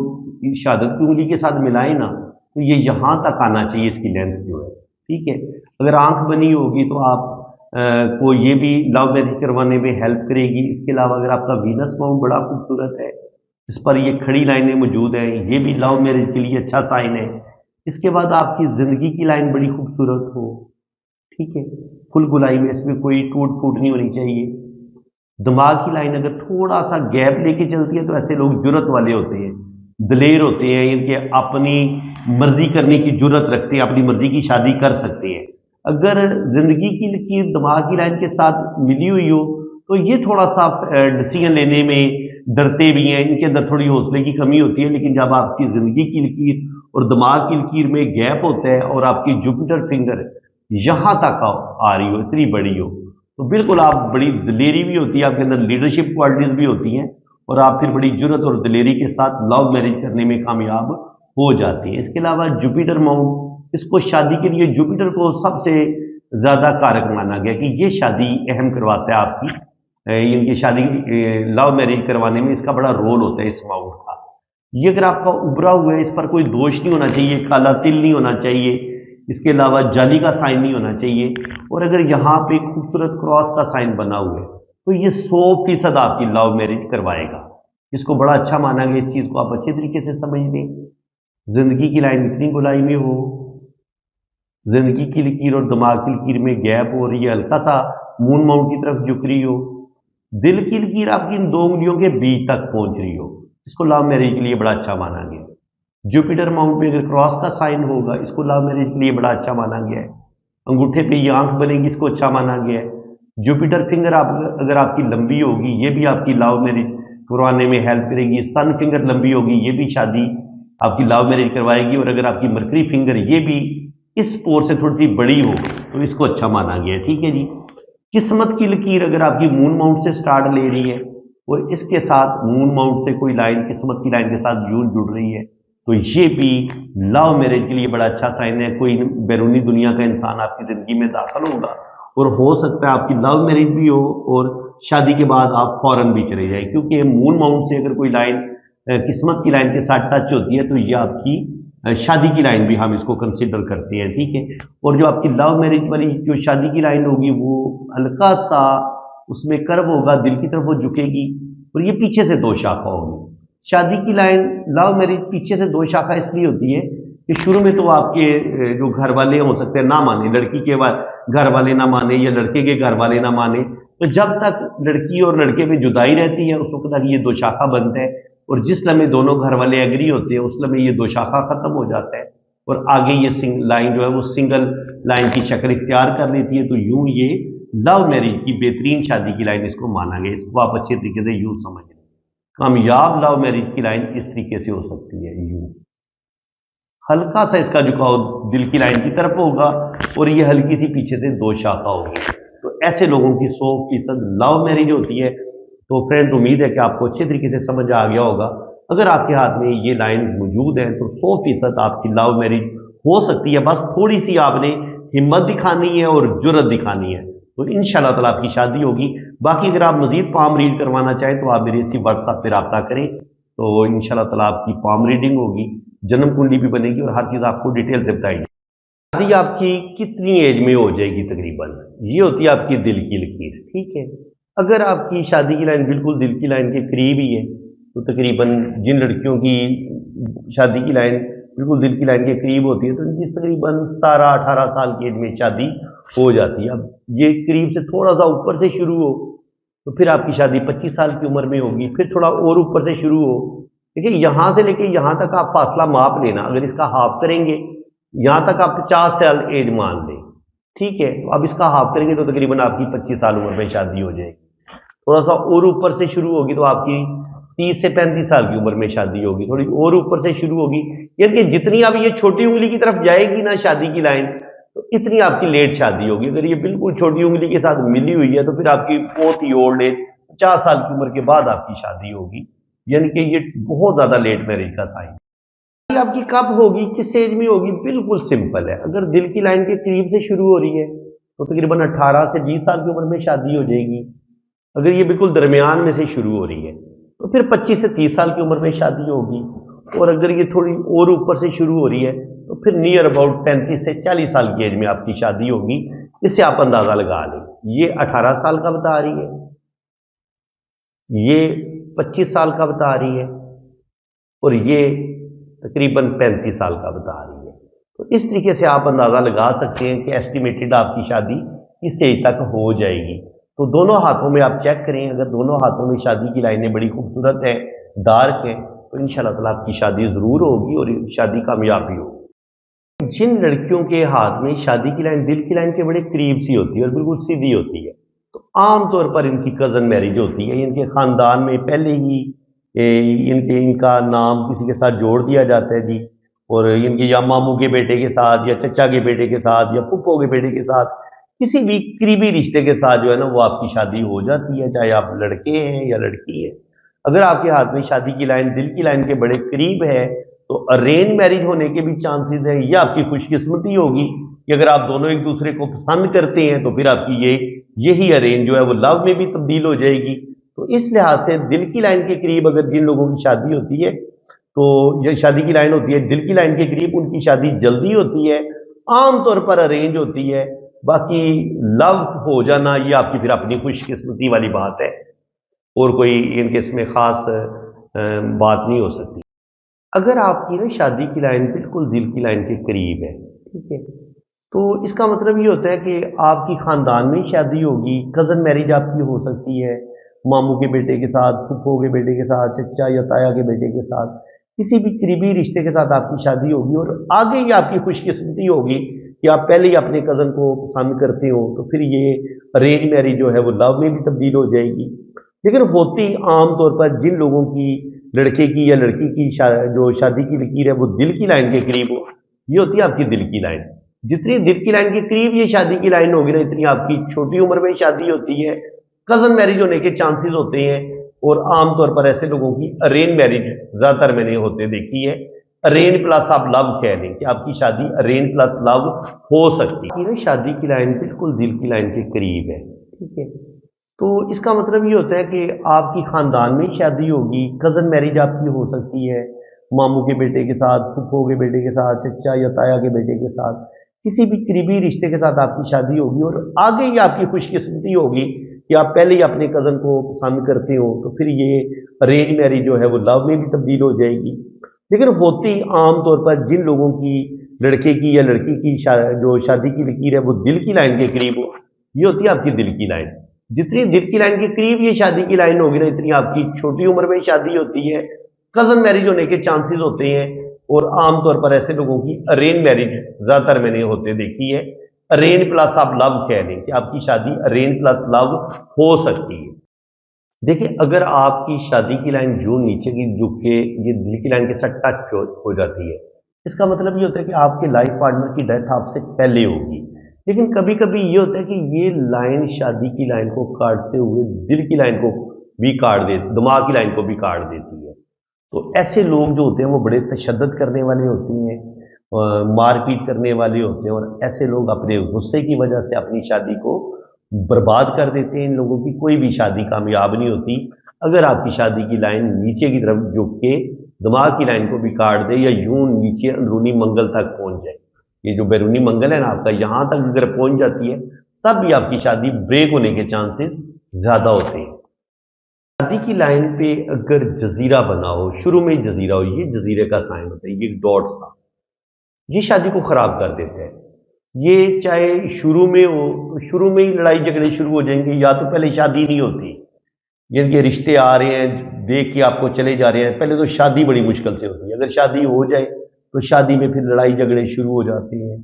शहादत की उंगली के साथ मिलाएं ना तो ये यहाँ तक आना चाहिए, इसकी लेंथ जो है, ठीक है। अगर आंख बनी होगी तो आप को ये भी लव मैरिज करवाने में हेल्प करेगी। इसके अलावा अगर आपका वीनस माउंट बड़ा खूबसूरत है, इस पर ये खड़ी लाइनें मौजूद हैं, ये भी लव मैरिज के लिए अच्छा साइन है। इसके बाद आपकी जिंदगी की लाइन बड़ी खूबसूरत हो, ठीक है, फुल गुलाई में, इसमें कोई टूट फूट नहीं होनी चाहिए। दिमाग की लाइन अगर थोड़ा सा गैप लेके चलती है तो ऐसे लोग जुर्रत वाले होते हैं, दलेर होते हैं, इनके अपनी मर्जी करने की जुर्रत रखते हैं, अपनी मर्जी की शादी कर सकते हैं। अगर जिंदगी की लकीर दिमाग की लाइन के साथ मिली हुई हो तो ये थोड़ा सा डिसीजन लेने में डरते भी हैं, इनके अंदर थोड़ी हौसले की कमी होती है। लेकिन जब आपकी जिंदगी की लकीर और दिमाग की लकीर में गैप होता है और आपकी जुपिटर फिंगर यहां तक आ रही हो, इतनी बड़ी हो, तो बिल्कुल आप बड़ी दिलेरी भी होती है, आपके अंदर लीडरशिप क्वालिटीज भी होती हैं और आप फिर बड़ी जुर्रत और दिलेरी के साथ लव मैरिज करने में कामयाब हो जाती है। इसके अलावा जुपिटर माउंट, इसको शादी के लिए जुपिटर को सबसे ज्यादा कारक माना गया कि ये शादी अहम करवाता है आपकी, इनकी शादी लव मैरिज करवाने में इसका बड़ा रोल होता है इस माउंट का। ये अगर आपका उभरा हुआ है, इस पर कोई दोष नहीं होना चाहिए, काला तिल नहीं होना चाहिए, इसके अलावा जाली का साइन नहीं होना चाहिए, और अगर यहाँ पे खूबसूरत क्रॉस का साइन बना हुआ है तो ये 100% आपकी लव मैरिज करवाएगा। इसको बड़ा अच्छा माना गया, इस चीज को आप अच्छे तरीके से समझ लें। जिंदगी की लाइन इतनी गोलाई में हो, जिंदगी की लकीर और दिमाग की लकीर में गैप हो रही है, हल्का सा मून माउंट की तरफ झुक रही हो, दिल की लकीर आपकी इन 2 उंगलियों के बीच तक पहुंच रही हो, इसको लव मैरिज के लिए बड़ा अच्छा माना गया। जुपिटर माउंट पे अगर क्रॉस का साइन होगा, इसको लव मैरिज के लिए बड़ा अच्छा माना गया है। अंगूठे पे ये आंख बनेगी, इसको अच्छा माना गया है। जुपिटर फिंगर अगर आपकी लंबी होगी, ये भी आपकी लव मैरिज करवाने में हेल्प करेगी। सन फिंगर लंबी होगी, ये भी शादी आपकी लव मैरिज करवाएगी। और अगर आपकी मरकरी फिंगर ये भी इस पोर से थोड़ी सी बड़ी हो तो इसको अच्छा माना गया है। ठीक है जी। किस्मत की लकीर अगर आपकी मून माउंट से स्टार्ट ले रही है और इसके साथ मून माउंट से कोई लाइन किस्मत की लाइन के साथ जुड़ रही है तो ये भी लव मैरिज के लिए बड़ा अच्छा साइन है। कोई बैरूनी दुनिया का इंसान आपकी जिंदगी में दाखिल होगा और हो सकता है आपकी लव मैरिज भी हो और शादी के बाद आप फौरन भी चले जाए, क्योंकि मून माउंट से अगर कोई लाइन किस्मत की लाइन के साथ टच होती है तो ये आपकी शादी की लाइन भी हम इसको कंसिडर करते हैं। ठीक है। और जो आपकी लव मैरिज वाली जो शादी की लाइन होगी वो हल्का सा उसमें कर्व होगा, दिल की तरफ वो झुकेगी और ये पीछे से 2 शाखा होगी। शादी की लाइन लव मैरिज पीछे से 2 शाखा इसलिए होती है कि शुरू में तो आपके जो घर वाले हो सकते हैं ना माने, लड़की के घर वाले ना माने या लड़के के घर वाले ना माने, तो जब तक लड़की और लड़के में जुदाई रहती है उस वक्त तक ये 2 शाखा बनते हैं और जिस लम्हे दोनों घर वाले एग्री होते हैं उस लम्हे ये 2 शाखा खत्म हो जाता है और आगे ये लाइन जो है वो सिंगल लाइन की शक्ल इख्तियार कर लेती है। तो यूं ये लव मैरिज की बेहतरीन शादी की लाइन इसको माना गया। इसको आप अच्छे तरीके से यूं समझ लें। कामयाब लव मैरिज की लाइन इस तरीके से हो सकती है, यूं हल्का सा इसका झुकाव दिल की लाइन की तरफ होगा और ये हल्की सी पीछे से 2 शाखा होगी। तो ऐसे लोगों की 100% लव मैरिज होती है। तो फ्रेंड्स, उम्मीद है कि आपको अच्छे तरीके से समझ आ गया होगा। अगर आपके हाथ में ये लाइन मौजूद है तो 100% आपकी लव मैरिज हो सकती है। बस थोड़ी सी आपने हिम्मत दिखानी है और जुर्रत दिखानी है तो इंशाल्लाह ताला आपकी शादी होगी। बाकी अगर आप मजीद पाम रीड करवाना चाहें तो आप मेरे इसी व्हाट्सएप पर रब्ता करें, तो इंशाल्लाह ताला आपकी पाम रीडिंग होगी, जन्म कुंडली भी बनेगी और हर चीज़ आपको डिटेल से बताएगी। शादी आपकी कितनी एज में हो जाएगी तकरीबन, ये होती है आपकी दिल की लकीर। ठीक है। अगर आपकी शादी की लाइन बिल्कुल दिल की लाइन के करीब ही है तो तकरीबन जिन लड़कियों की शादी की लाइन बिल्कुल दिल की लाइन के करीब होती है तो इनकी तकरीबन 17-18 साल की एज में शादी हो जाती है। अब ये करीब से थोड़ा सा ऊपर से शुरू हो तो फिर आपकी शादी 25 साल की उम्र में होगी, फिर थोड़ा और ऊपर से शुरू हो। देखिए, यहां से लेके यहां तक आप फासला माप लेना। अगर इसका हाफ करेंगे, यहां तक आप 50 साल एज मान लें, ठीक है, तो अब इसका हाफ करेंगे तो तकरीबन आपकी 25 साल उम्र में शादी हो जाएगी। थोड़ा सा और ऊपर से शुरू होगी तो आपकी 30 से 35 साल की उम्र में शादी होगी। थोड़ी और ऊपर से शुरू होगी, यानी कि जितनी अब ये छोटी उंगली की तरफ जाएगी ना शादी की लाइन, तो इतनी आपकी लेट शादी होगी। अगर ये बिल्कुल छोटी उंगली के साथ मिली हुई है तो फिर आपकी बहुत ही ओल्ड एज 50 साल की उम्र के बाद आपकी शादी होगी, यानी कि ये बहुत ज्यादा लेट मैरिज का साइन। आपकी कब होगी, किस एज में होगी, बिल्कुल सिंपल है। अगर दिल की लाइन के करीब से शुरू हो रही है तो तकरीबन 18 से 20 साल की उम्र में शादी हो जाएगी। अगर ये बिल्कुल दरमियान में से शुरू हो रही है तो फिर 25 से 30 साल की उम्र में शादी होगी। और अगर ये थोड़ी और ऊपर से शुरू हो रही है तो फिर नियर अबाउट 35 से 40 साल की एज में आपकी शादी होगी। इससे आप अंदाजा लगा लें, ये 18 साल का बता रही है, ये 25 साल का बता रही है और ये तकरीबन 35 साल का बता रही है। तो इस तरीके से आप अंदाजा लगा सकते हैं कि एस्टिमेटेड आपकी शादी किस एज तक हो जाएगी। तो दोनों हाथों में आप चेक करें, अगर दोनों हाथों में शादी की लाइनें बड़ी खूबसूरत है, डार्क है, तो इंशाल्लाह ताला आपकी शादी जरूर होगी और शादी कामयाब भी होगी। जिन लड़कियों के हाथ में शादी की लाइन दिल की लाइन के बड़े करीब सी होती है और बिल्कुल सीधी होती है, तो आमतौर पर इनकी कज़न मैरिज होती है, इनके ख़ानदान में पहले ही इनका नाम किसी के साथ जोड़ दिया जाता है जी, और इनके या मामू के बेटे के साथ या चचा के बेटे के साथ या फूफो के बेटे के साथ किसी भी करीबी रिश्ते के साथ जो है ना वो आपकी शादी हो जाती है, चाहे आप लड़के हैं या लड़की है। अगर आपके हाथ में शादी की लाइन दिल की लाइन के बड़े करीब है तो अरेंज मैरिज होने के भी चांसेस हैं। ये आपकी खुशकिस्मती होगी कि अगर आप दोनों एक दूसरे को पसंद करते हैं तो फिर आपकी यही अरेंज जो है वो लव में भी तब्दील हो जाएगी। तो इस लिहाज से दिल की लाइन के करीब अगर जिन लोगों की शादी होती है तो ये शादी की लाइन होती है दिल की लाइन के करीब, उनकी शादी जल्दी होती है, आमतौर पर अरेंज होती है। बाकी लव हो जाना ये आपकी फिर अपनी खुशकिस्मती वाली बात है और कोई इनके इसमें खास बात नहीं हो सकती। अगर आपकी ना शादी की लाइन बिल्कुल दिल की लाइन के करीब है, ठीक है, तो इसका मतलब ये होता है कि आपकी खानदान में ही शादी होगी, कज़न मैरिज आपकी हो सकती है, मामू के बेटे के साथ, फूफो के बेटे के साथ, चचा या ताया के बेटे के साथ, किसी भी करीबी रिश्ते के साथ आपकी शादी होगी और आगे ही आपकी खुशकिस्मती होगी कि आप पहले ही अपने कज़न को पसंद करते हो, तो फिर ये अरेंज मैरिज जो है वो लव में भी तब्दील हो जाएगी। लेकिन होती आमतौर पर जिन लोगों की लड़के की या लड़की की जो शादी की लकीर है वो दिल की लाइन के करीब हो, ये होती है आपकी दिल की लाइन। जितनी दिल की लाइन के करीब ये शादी की लाइन होगी ना, इतनी आपकी छोटी उम्र में शादी होती है, कज़न मैरिज होने के चांसेस होते हैं और आमतौर पर ऐसे लोगों की अरेंज मैरिज ज़्यादातर मैंने होते देखी है। अरेंज प्लस आप लव कह लें कि आपकी शादी अरेंज प्लस लव हो सकती है ना। शादी की लाइन बिल्कुल दिल की लाइन के करीब है, ठीक है, तो इसका मतलब ये होता है कि आपकी खानदान में ही शादी होगी, कज़न मैरिज आपकी हो सकती है, मामू के बेटे के साथ, फूफो के बेटे के साथ, चचा या ताया के बेटे के साथ, किसी भी करीबी रिश्ते के साथ आपकी शादी होगी और आगे ही आपकी खुशकिस्मती होगी कि आप पहले ही अपने कज़न को पसंद करते हो, तो फिर ये अरेंज मैरिज जो है वो लव में भी तब्दील हो जाएगी। लेकिन होती आमतौर पर जिन लोगों की लड़के की या लड़की की जो शादी की लकीर है वो दिल की लाइन के करीब हो, ये होती है आपकी दिल की लाइन। जितनी दिल की लाइन के करीब ये शादी की लाइन होगी ना, इतनी आपकी छोटी उम्र में शादी होती है, कज़न मैरिज होने के चांसेस होते हैं और आमतौर पर ऐसे लोगों की अरेंज मैरिज ज़्यादातर मैंने होते देखी है। अरेंज प्लस आप लव कह लें कि आपकी शादी अरेंज प्लस लव हो सकती है। देखिए, अगर आपकी शादी की लाइन जो नीचे की झुक के ये दिल की लाइन के साथ टच हो जाती है, इसका मतलब ये होता है कि आपके लाइफ पार्टनर की डेथ आपसे पहले होगी। लेकिन कभी कभी ये होता है कि ये लाइन शादी की लाइन को काटते हुए दिल की लाइन को भी काट दे, दिमाग की लाइन को भी काट देती है। तो ऐसे लोग जो होते हैं वो बड़े तशद्दुद करने वाले होते हैं, मारपीट करने वाले होते हैं और ऐसे लोग अपने गुस्से की वजह से अपनी शादी को बर्बाद कर देते हैं। इन लोगों की कोई भी शादी कामयाब नहीं होती। अगर आपकी शादी की लाइन नीचे की तरफ झुक के दिमाग की लाइन को भी काट दे या यूं नीचे अंदरूनी मंगल तक पहुंच जाए, ये जो बैरूनी मंगल है ना आपका, यहां तक अगर पहुंच जाती है तब भी आपकी शादी ब्रेक होने के चांसेस ज्यादा होते हैं। शादी की लाइन पे अगर जजीरा बना हो, शुरू में ही जजीरा हो, ये जजीरे का साइन होता है, ये डॉट्स का, ये शादी को खराब कर देता है। ये चाहे शुरू में हो तो शुरू में ही लड़ाई झगड़े शुरू हो जाएंगे, या तो पहले शादी नहीं होती, जिनके रिश्ते आ रहे हैं देख के आपको चले जा रहे हैं, पहले तो शादी बड़ी मुश्किल से होती है, अगर शादी हो जाए तो शादी में फिर लड़ाई झगड़े शुरू हो जाते हैं।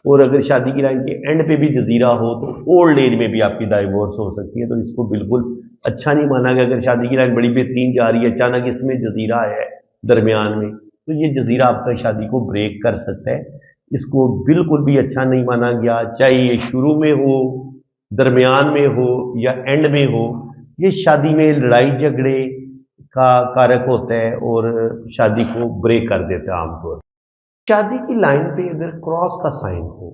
और अगर शादी की लाइन के एंड पे भी जजीरा हो तो ओल्ड एज में भी आपकी डाइवोर्स हो सकती है। तो इसको बिल्कुल अच्छा नहीं माना गया। अगर शादी की लाइन बड़ी बेहतरीन जा रही है, अचानक इसमें जजीरा है दरमियान में, तो ये जजीरा आपका शादी को ब्रेक कर सकता है। इसको बिल्कुल भी अच्छा नहीं माना गया, चाहे ये शुरू में हो, दरमियान में हो या एंड में हो। ये शादी में लड़ाई झगड़े का कारक होता है और शादी को ब्रेक कर देता है आमतौर पर। शादी की लाइन पे अगर क्रॉस का साइन हो,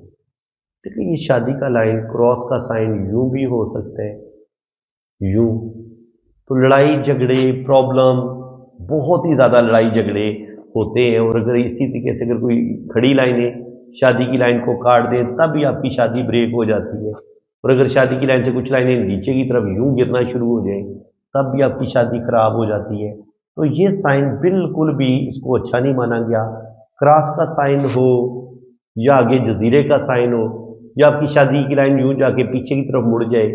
देखिए ये शादी का लाइन क्रॉस का साइन यूं भी हो सकता है, यूं, तो लड़ाई झगड़े प्रॉब्लम, बहुत ही ज़्यादा लड़ाई झगड़े होते हैं। और अगर इसी तरीके से अगर कोई खड़ी लाइनें शादी की लाइन को काट दें तब भी आपकी शादी ब्रेक हो जाती है। और अगर शादी की लाइन से कुछ लाइनें नीचे की तरफ यूं गिरना शुरू हो जाएं तब भी आपकी शादी खराब हो जाती है। तो ये साइन बिल्कुल भी इसको अच्छा नहीं माना गया। क्रॉस का साइन हो या आगे जजीरे का साइन हो या आपकी शादी की लाइन यूं जाके पीछे की तरफ मुड़ जाए,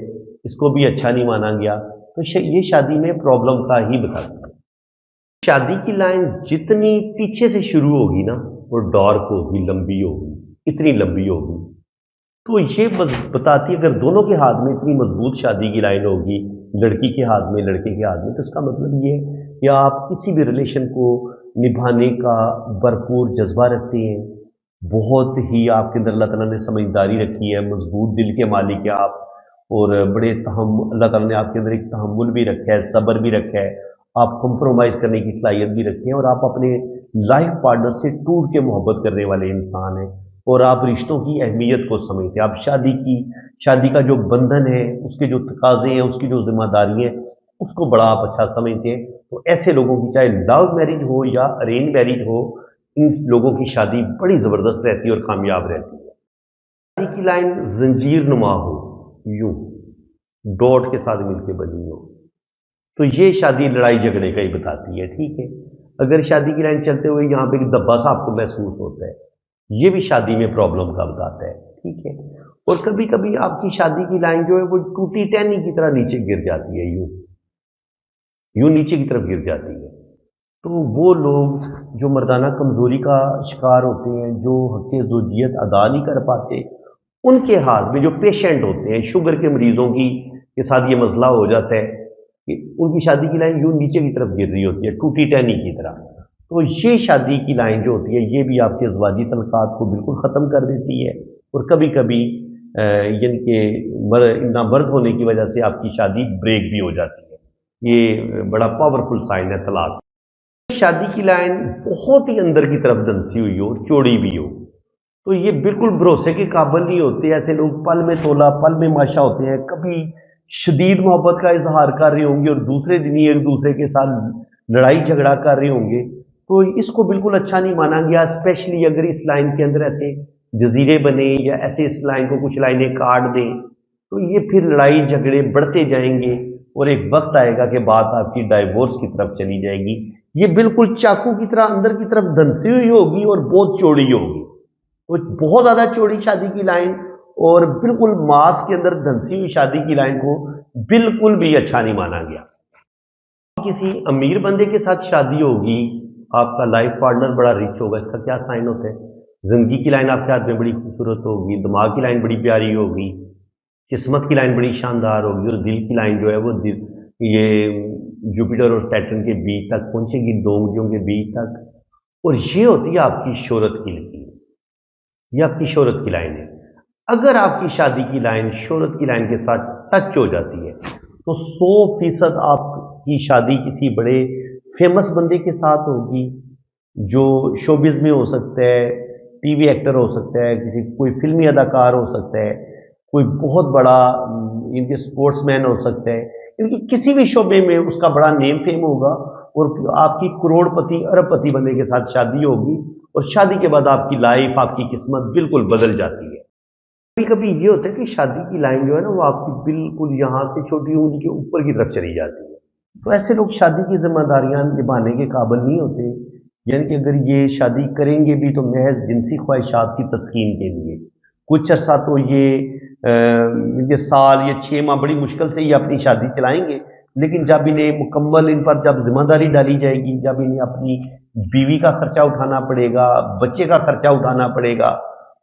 इसको भी अच्छा नहीं माना गया। तो ये शादी में प्रॉब्लम का ही बताता है। शादी की लाइन जितनी पीछे से शुरू होगी ना वो डार्क होगी, लंबी होगी, इतनी लंबी होगी, तो ये बस बताती है, अगर दोनों के हाथ में इतनी मजबूत शादी की लाइन होगी, लड़की के हाथ में लड़के के हाथ में, तो इसका मतलब ये है कि आप किसी भी रिलेशन को निभाने का भरपूर जज्बा रखते हैं। बहुत ही आपके अंदर अल्लाह ताला ने समझदारी रखी है, मजबूत दिल के मालिक है आप, और बड़े तहम अल्लाह ताला ने आपके अंदर एक तहम्मुल भी रखा है, सब्र भी रखा है, आप कंप्रोमाइज़ करने की सलाहियत भी रखते हैं, और आप अपने लाइफ पार्टनर से टूट के मोहब्बत करने वाले इंसान हैं, और आप रिश्तों की अहमियत को समझते हैं। आप शादी का जो बंधन है, उसके जो तकाजे हैं, उसकी जो जिम्मेदारी है, उसको बड़ा आप अच्छा समझते हैं। तो ऐसे लोगों की, चाहे लव मैरिज हो या अरेंज मैरिज हो, इन लोगों की शादी बड़ी ज़बरदस्त रहती है और कामयाब रहती है। शादी की लाइन जंजीर नुमा हो, यूं डॉट के साथ मिलकर बनी हो, तो ये शादी लड़ाई झगड़े का ही बताती है। ठीक है, अगर शादी की लाइन चलते हुए यहाँ पे एक दब्बा सा आपको महसूस होता है, ये भी शादी में प्रॉब्लम का बताता है। ठीक है, और कभी कभी आपकी शादी की लाइन जो है वो टूटी टहनी की तरह नीचे गिर जाती है, यूं यूं नीचे की तरफ गिर जाती है। तो वो लोग जो मर्दाना कमजोरी का शिकार होते हैं, जो हक़ ज़ौजियत अदा नहीं कर पाते, उनके हाथ में जो पेशेंट होते हैं, शुगर के मरीजों की के साथ ये मसला हो जाता है कि उनकी शादी की लाइन यूं नीचे की तरफ गिर रही होती है, टूटी टहनी की तरह। तो ये शादी की लाइन जो होती है, ये भी आपके अज़वाजी तल्क़ात को बिल्कुल ख़त्म कर देती है, और कभी कभी यानी कि नामर्द होने की वजह से आपकी शादी ब्रेक भी हो जाती है। ये बड़ा पावरफुल साइन है तलाक। शादी की लाइन बहुत ही अंदर की तरफ धंसी हुई हो और चौड़ी भी हो, तो ये बिल्कुल भरोसे के काबिल नहीं होते। ऐसे लोग पल में तोला पल में माशा होते हैं, कभी शदीद मोहब्बत का इजहार कर रहे होंगे और दूसरे दिन ही एक दूसरे के साथ लड़ाई झगड़ा कर रहे होंगे। तो इसको बिल्कुल अच्छा नहीं माना गया, स्पेशली अगर इस लाइन के अंदर ऐसे जजीरे बने या ऐसे इस लाइन को कुछ लाइनें काट दें, तो ये फिर लड़ाई झगड़े बढ़ते जाएंगे, और एक वक्त आएगा कि बात आपकी डाइवोर्स की तरफ चली जाएगी। ये बिल्कुल चाकू की तरह अंदर की तरफ धंसी हुई होगी और बहुत चौड़ी होगी। तो बहुत ज्यादा चौड़ी शादी की लाइन और बिल्कुल मांस के अंदर धंसी हुई शादी की लाइन को बिल्कुल भी अच्छा नहीं माना गया। किसी अमीर बंदे के साथ शादी होगी, आपका लाइफ पार्टनर बड़ा रिच होगा, इसका क्या साइन होता है? जिंदगी की लाइन आपके हाथ में बड़ी खूबसूरत होगी, दिमाग की लाइन बड़ी प्यारी होगी, किस्मत की लाइन बड़ी शानदार होगी, और दिल की लाइन जो है वो ये जुपिटर और सैटर्न के बीच तक पहुंचेगी, दो उंगलियों के बीच तक। और ये होती है आपकी शोहरत की लकीर, ये आपकी शोहरत की लाइन है। अगर आपकी शादी की लाइन शोहरत की लाइन के साथ टच हो जाती है, तो 100% आपकी शादी किसी बड़े फेमस बंदे के साथ होगी, जो शोबिज में हो सकता है, टीवी एक्टर हो सकता है, किसी कोई फिल्मी अदाकार हो सकता है, कोई बहुत बड़ा इनके स्पोर्ट्समैन हो सकता है, इनकी किसी भी शोबे में उसका बड़ा नेम फेम होगा, और आपकी करोड़पति अरबपति बंदे के साथ शादी होगी, और शादी के बाद आपकी लाइफ, आपकी किस्मत बिल्कुल बदल जाती है। कभी कभी ये होता है कि शादी की लाइन जो है ना, वो आपकी बिल्कुल यहाँ से छोटी उंगली के ऊपर की तरफ चली जाती है। तो ऐसे लोग शादी की जिम्मेदारियां निभाने के काबिल नहीं होते। यानी कि अगर ये शादी करेंगे भी तो महज जिनसी ख्वाहिशात की तस्कीन के लिए, कुछ अर्सा तो ये साल या 6 माह बड़ी मुश्किल से ये अपनी शादी चलाएंगे, लेकिन जब इन्हें मुकम्मल इन पर जब जिम्मेदारी डाली जाएगी, जब इन्हें अपनी बीवी का खर्चा उठाना पड़ेगा, बच्चे का खर्चा उठाना पड़ेगा,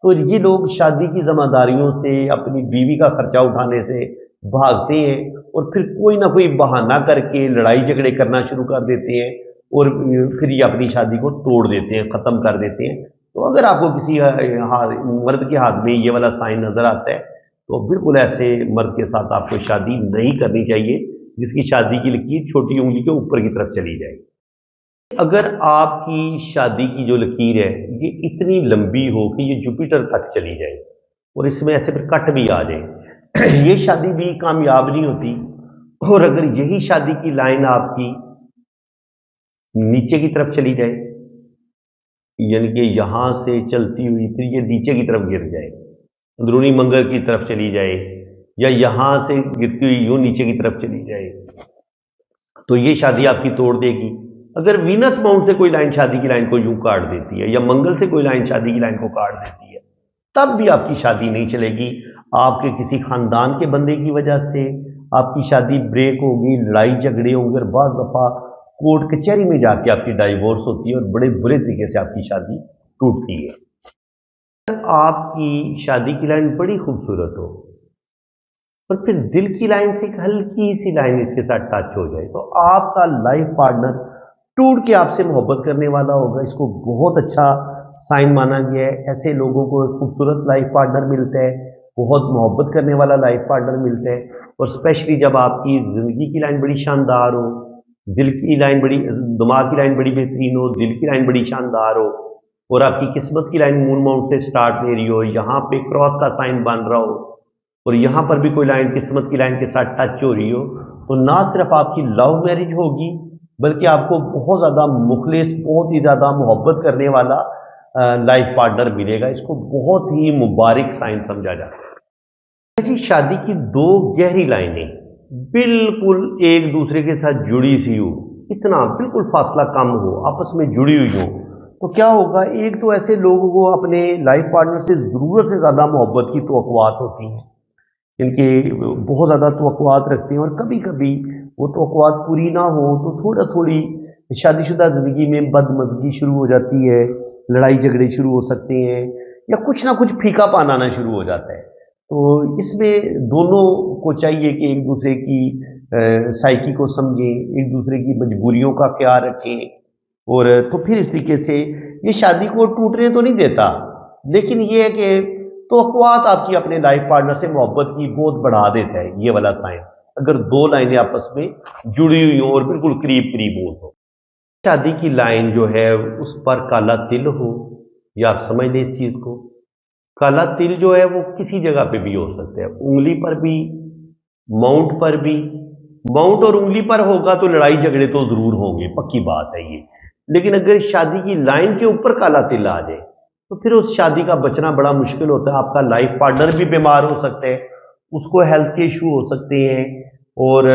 तो ये लोग शादी की जिम्मेदारियों से, अपनी बीवी का खर्चा उठाने से भागते हैं, और फिर कोई ना कोई बहाना करके लड़ाई झगड़े करना शुरू कर देते हैं, और फिर ये अपनी शादी को तोड़ देते हैं, ख़त्म कर देते हैं। तो अगर आपको किसी मर्द के हाथ में ये वाला साइन नज़र आता है, तो बिल्कुल ऐसे मर्द के साथ आपको शादी नहीं करनी चाहिए, जिसकी शादी की लकीर छोटी उंगली के ऊपर की तरफ चली जाए। अगर आपकी शादी की जो लकीर है ये इतनी लंबी हो कि ये जुपिटर तक चली जाए, और इसमें ऐसे फिर कट भी आ जाए, ये शादी भी कामयाब नहीं होती। और अगर यही शादी की लाइन आपकी नीचे की तरफ चली जाए, यानी कि यहां से चलती हुई फिर ये नीचे की तरफ गिर जाए, अंदरूनी मंगल की तरफ चली जाए, या यहां से गिरती हुई यूं नीचे की तरफ चली जाए, तो ये शादी आपकी तोड़ देगी। अगर वीनस माउंट से कोई लाइन शादी की लाइन को यूं काट देती है, या मंगल से कोई लाइन शादी की लाइन को काट देती है, तब भी आपकी शादी नहीं चलेगी। आपके किसी खानदान के बंदे की वजह से आपकी शादी ब्रेक होगी, लड़ाई झगड़े होंगे, और बाज़ दफा कोर्ट कचहरी में जाके आपकी डाइवोर्स होती है, और बड़े बुरे तरीके से आपकी शादी टूटती है। आपकी शादी की लाइन बड़ी खूबसूरत हो और फिर दिल की लाइन से एक हल्की सी लाइन इसके साथ टच हो जाए, तो आपका लाइफ पार्टनर टूट के आपसे मोहब्बत करने वाला होगा। इसको बहुत अच्छा साइन माना गया है। ऐसे लोगों को एक खूबसूरत लाइफ पार्टनर मिलता है, बहुत मोहब्बत करने वाला लाइफ पार्टनर मिलता है। और स्पेशली जब आपकी ज़िंदगी की लाइन बड़ी शानदार हो, दिल की लाइन बड़ी, दिमाग की लाइन बड़ी बेहतरीन हो, दिल की लाइन बड़ी शानदार हो और आपकी किस्मत की लाइन मून माउंट से स्टार्ट ले रही हो, यहाँ पे क्रॉस का साइन बन रहा हो और यहाँ पर भी कोई लाइन किस्मत की लाइन के साथ टच हो रही हो, तो ना सिर्फ आपकी लव मैरिज होगी बल्कि आपको बहुत ज़्यादा मुखलिस, बहुत ही ज़्यादा मोहब्बत करने वाला लाइफ पार्टनर मिलेगा। इसको बहुत ही मुबारक साइन समझा जाता है जी। शादी की दो गहरी लाइनें बिल्कुल एक दूसरे के साथ जुड़ी सी हो, इतना बिल्कुल फासला कम हो, आपस में जुड़ी हुई हो, तो क्या होगा, एक तो ऐसे लोगों को अपने लाइफ पार्टनर से ज़रूरत से ज़्यादा मोहब्बत की तवक्कुआत होती हैं, इनके बहुत ज़्यादा तवक्कुआत रखते हैं और कभी कभी वो तवक्कुआत पूरी ना हो तो थोड़ा थोड़ी शादीशुदा ज़िंदगी में बदमज़गी शुरू हो जाती है, लड़ाई झगड़े शुरू हो सकते हैं या कुछ ना कुछ फीकापन आना शुरू हो जाता है। तो इसमें दोनों को चाहिए कि एक दूसरे की साइकी को समझें, एक दूसरे की मजबूरियों का ख्याल रखें और तो फिर इस तरीके से ये शादी को टूटने तो नहीं देता, लेकिन ये है कि तवक्कुआत आपकी अपने लाइफ पार्टनर से मोहब्बत की बहुत बढ़ा देता है ये वाला साइन, अगर दो लाइनें आपस में जुड़ी हुई हो और बिल्कुल करीब करीब हो। तो शादी की लाइन जो है उस पर काला तिल हो, या आप समझ लें इस चीज को, काला तिल जो है वो किसी जगह पे भी हो सकता है, उंगली पर भी, माउंट पर भी। माउंट और उंगली पर होगा तो लड़ाई झगड़े तो जरूर होंगे, पक्की बात है ये। लेकिन अगर शादी की लाइन के ऊपर काला तिल आ जाए तो फिर उस शादी का बचना बड़ा मुश्किल होता है। आपका लाइफ पार्टनर भी बीमार हो सकते हैं, उसको हेल्थ के इशू हो सकते हैं और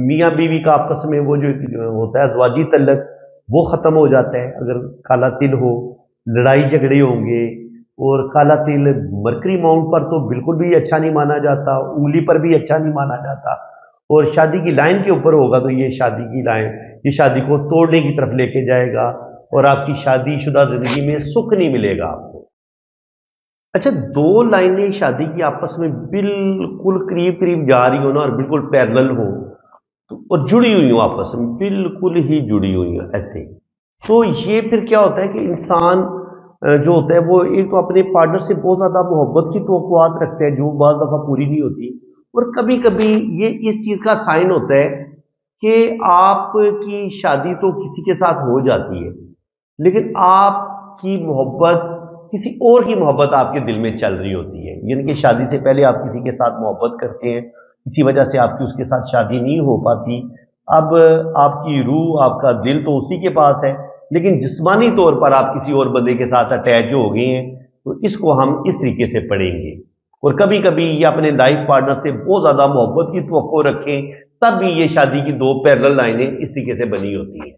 मियाँ बीवी का आपस में वो जो होता है अज़वाजी तल्लक, वो ख़त्म हो जाता है अगर काला तिल हो। लड़ाई झगड़े होंगे और काला तिल मरकरी माउंट पर तो बिल्कुल भी अच्छा नहीं माना जाता, उंगली पर भी अच्छा नहीं माना जाता और शादी की लाइन के ऊपर होगा तो ये शादी की लाइन ये शादी को तोड़ने की तरफ लेके जाएगा और आपकी शादीशुदा जिंदगी में सुख नहीं मिलेगा आपको। अच्छा, दो लाइनें शादी की आपस में बिल्कुल करीब करीब जा रही हो ना और बिल्कुल पैरेलल हो तो और जुड़ी हुई हो, आपस में बिल्कुल ही जुड़ी हुई हो ऐसे, तो ये फिर क्या होता है कि इंसान जो होता है वो एक तो अपने पार्टनर से बहुत ज्यादा मोहब्बत की तवक्कुआत रखते हैं जो बाज़ दफा पूरी नहीं होती और कभी कभी ये इस चीज का साइन होता है कि आपकी शादी तो किसी के साथ हो जाती है लेकिन आपकी मोहब्बत किसी और की मोहब्बत आपके दिल में चल रही होती है, यानी कि शादी से पहले आप किसी के साथ मोहब्बत करते हैं, इसी वजह से आपकी उसके साथ शादी नहीं हो पाती। अब आपकी रूह, आपका दिल तो उसी के पास है लेकिन जिस्मानी तौर पर आप किसी और बंदे के साथ अटैच हो गए हैं, तो इसको हम इस तरीके से पढ़ेंगे। और कभी कभी ये अपने लाइफ पार्टनर से बहुत ज्यादा मोहब्बत की तवक्को रखें, तब भी ये शादी की दो पैरेलल लाइनें इस तरीके से बनी होती है।